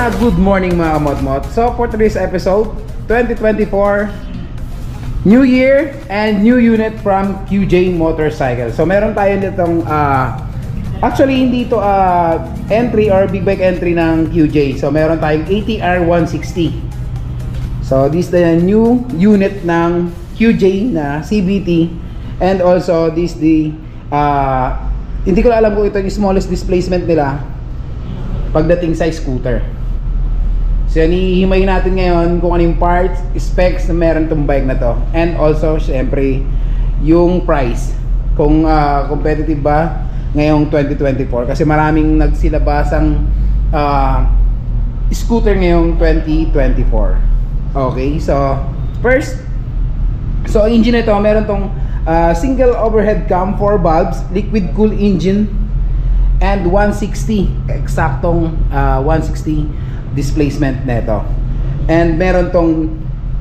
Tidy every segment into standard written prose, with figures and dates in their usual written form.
Good morning mga kamotmot. So for today's episode, 2024 New Year and new unit from QJ Motorcycle. So meron tayo nitong actually hindi ito entry or big bike entry ng QJ. So meron tayong ATR 160. So this is the new unit ng QJ na CVT, and also this the hindi ko alam kung ito yung smallest displacement nila pagdating sa scooter. So yan, ihimayin natin ngayon kung ano yung parts, specs na meron tong bike na to, and also syempre yung price, kung competitive ba ngayong 2024, kasi maraming nagsilabasang scooter ngayong 2024. Okay, so first, so ang engine nito meron tong single overhead cam, 4 valves, liquid cool engine, and 160 eksaktong 160 displacement neto, and meron tong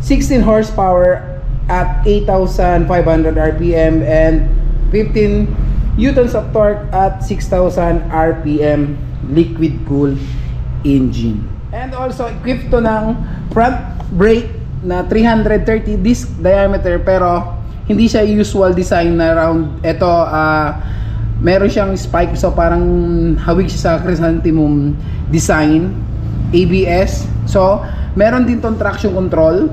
16 horsepower at 8,500 rpm and 15 newtons of torque at 6,000 rpm liquid cool engine. And also equipped to ng front brake na 330 disc diameter, pero hindi siya usual design na round. Ito meron siyang spike, so parang hawig siya sa chrysanthemum design. ABS, so meron din tong traction control,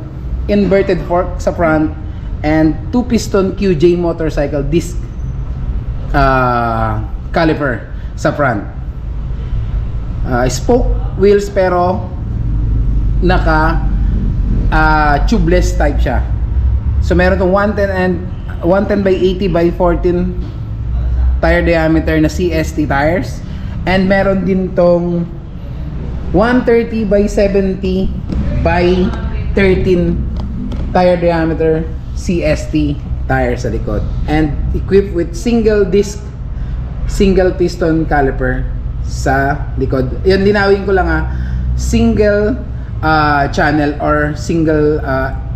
inverted fork sa front, and 2-piston QJ motorcycle disc caliper sa front. Spoke wheels, pero naka tubeless type siya. So meron tong 110 by 80 by 14 tire diameter na CST tires, and meron din tong 130 by 70 by 13 tire diameter CST tire sa likod, and equipped with single disc single piston caliper sa likod. Yan, linawin ko lang single channel or single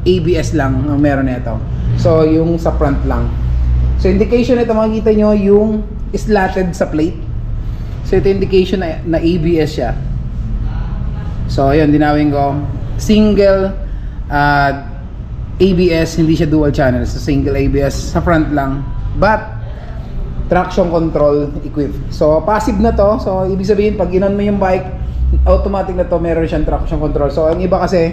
ABS lang ang meron nito. So yung sa front lang. So indication nito, makikita nyo yung slatted sa plate. So ito indication na ABS siya. So ayun, dinawin ko single ABS, hindi siya dual channel. So single ABS sa front lang, but traction control equipped. So passive na to. So ibig sabihin, pag inon mo yung bike, automatic na to, meron siyang traction control. So ang iba kasi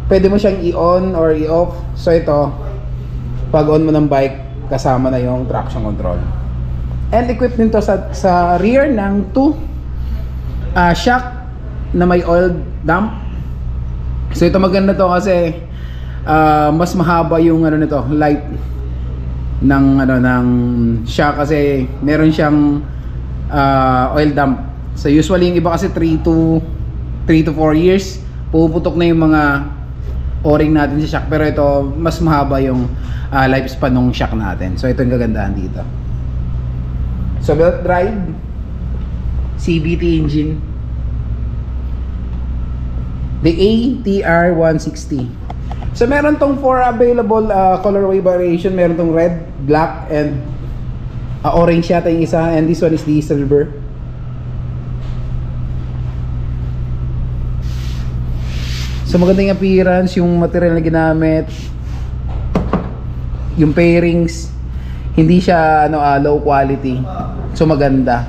pwede mo siyang i-on or i-off. So ito, pag on mo ng bike, kasama na yung traction control. And equipped din to sa rear ng 2 shock na may oil dump. So ito maganda to kasi mas mahaba yung nito, light ng ng shock, kasi meron siyang oil dump. So usually yung iba kasi 3 to 4 years puputok na yung mga o-ring natin sa shock, pero ito mas mahaba yung lifespan ng shock natin. So ito yung kagandahan dito. So belt drive, CVT engine, the ATR 160. So meron tong 4 available colorway variation. Meron tong red, black, and orange yata yung isa, and this one is the silver. So magandang appearance, yung material na ginamit, yung pairings, hindi siya low quality. So maganda.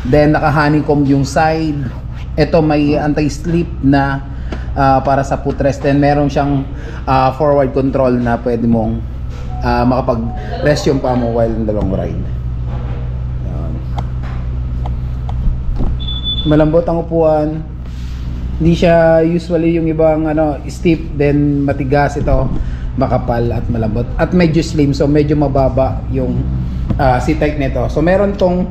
Then naka-honeycomb yung side. Ito may anti-slip na para sa footrest, and meron siyang forward control na pwede mong makapag-rest yung paa mo while in the long ride. Yan. Malambot ang upuan. Hindi siya usually yung ibang stiff, then matigas. Ito makapal at malambot at medyo slim, so medyo mababa yung seat height nito. So meron tong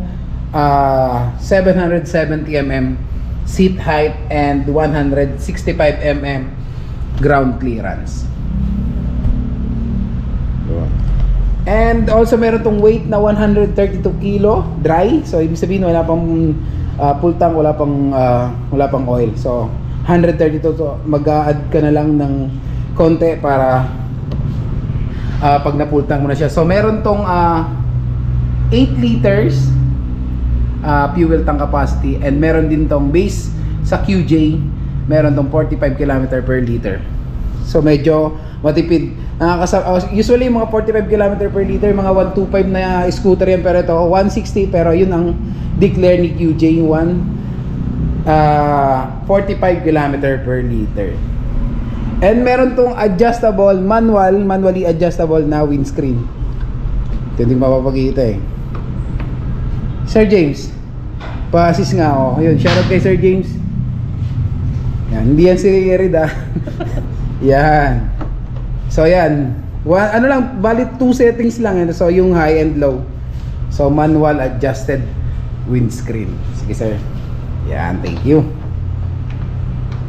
770 mm seat height and 165 mm ground clearance. And also meron tong weight na 132 kilo dry. So ibig sabihin wala pang full tank, wala pang oil. So 132 to, mag-a-add ka na lang ng konti para pag na-full tank mo na siya. So meron tong 8 liters fuel tank capacity, and meron din tong base sa QJ meron tong 45 km per liter. So medyo matipid. Usually mga 45 km per liter, mga 125 na scooter yan, pero ito 160, pero yun ang declare ni QJ1, 45 km per liter. And meron tong adjustable, manually adjustable na windscreen. Ito hindi mapapakita eh. Sir James, pa-assist nga ako. Ayun, shoutout kay Sir James. Yan, hindi yan si Erid ah. Yan. So yan. Ano lang, valid 2 settings lang yan. So yung high and low. So manual adjusted windscreen. Sige sir. Yan, thank you.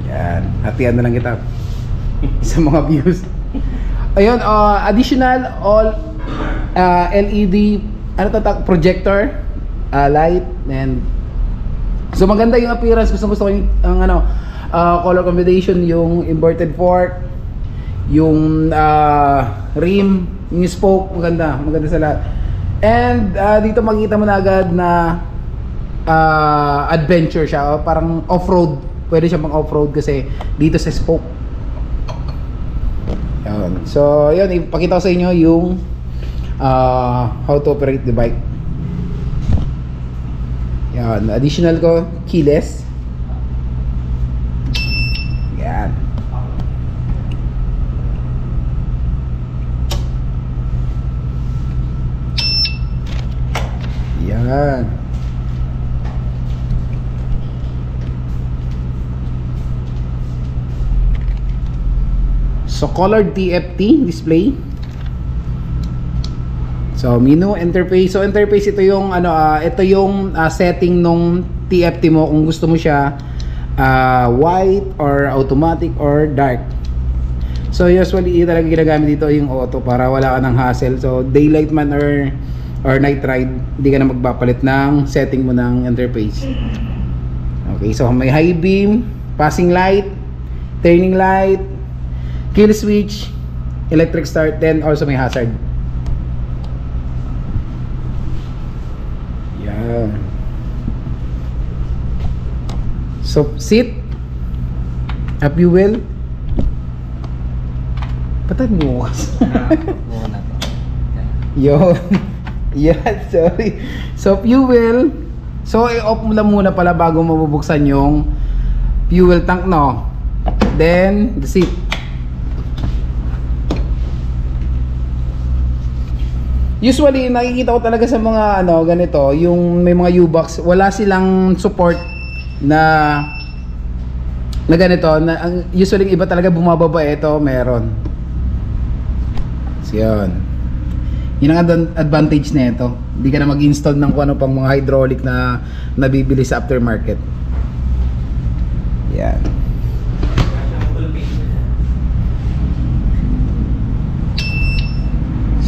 Yan, hatian na lang kita sa mga views. Ayun, additional all LED projector light, and so maganda yung appearance. Gusto ko yung color combination, yung inverted fork, yung rim, yung spoke, maganda sa lahat. And dito makikita mo na agad na adventure siya, parang off-road. Pwede siya pang off-road kasi dito sa spoke. Yan. So yun, ipakita ko sa inyo yung how to operate the bike. Yan, additional ko keyless. Yan. Yan. So colored TFT display. So menu, interface. So interface, ito yung ito yung setting nung TFT mo kung gusto mo siya white or automatic or dark. So usually talaga ginagamit dito yung auto para wala ka ng hassle. So daylight man or night ride, hindi ka na magpapalit ng setting mo ng interface. Okay, so may high beam, passing light, turning light, kill switch, electric start, then also may hazard. Yeah. So seat, a fuel. Patay mo kasi. Yo. Yeah, sorry. So fuel. So i-off mo lang muna pala bago mabubuksan yung fuel tank, no? Then the seat. Usually nakikita ko talaga sa mga ganito, yung may mga U-Box, wala silang support na ganito, na usually iba talaga bumababa, ito meron. So yun. Yun ang advantage na ito. Hindi ka na mag-install ng kung ano pang mga hydraulic na nabibili sa aftermarket. Yan.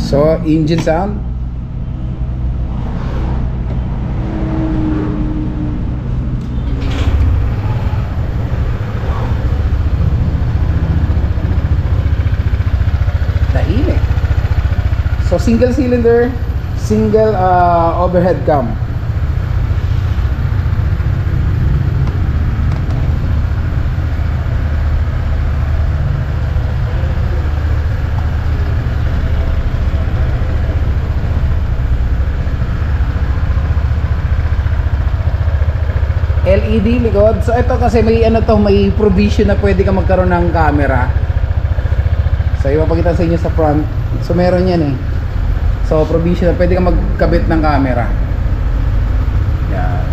So, engine sound. Tahimik. So, single cylinder, single overhead cam. LED likod. So ito kasi may may provision na pwede ka magkaroon ng camera. So ipapakita sa inyo sa front. So meron yan eh. So provision na pwede ka magkabit ng camera. Yan.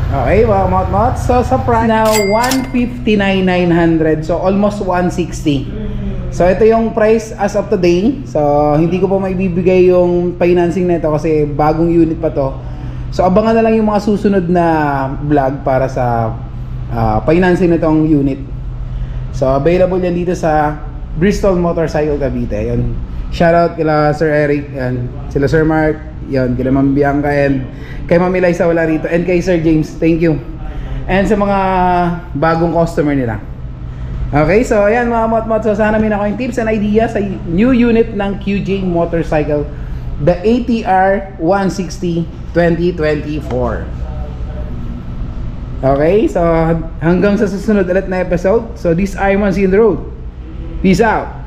Okay, mga mot-mot. So sa price now 159,900. So almost 160. So ito yung price as of today. So hindi ko pa maibibigay yung financing na ito kasi bagong unit pa to. So abangan na lang yung mga susunod na vlog para sa financing na itong unit. So available yan dito sa Bristol Motorcycle Cavite. Yun. Shoutout kila Sir Eric, yan. Sila Sir Mark, yun, kila Ma'am Bianca, and kay Ma'am Eliza wala rito, and kay Sir James, thank you. And sa mga bagong customer nila. Okay, so ayan mga mot-mot, so sana may nakuha yung tips and ideas sa new unit ng QJ Motorcycle, the ATR 160 2024. Okay, so hanggang sa susunod ulit na episode. So this I Man See on the road. Peace out.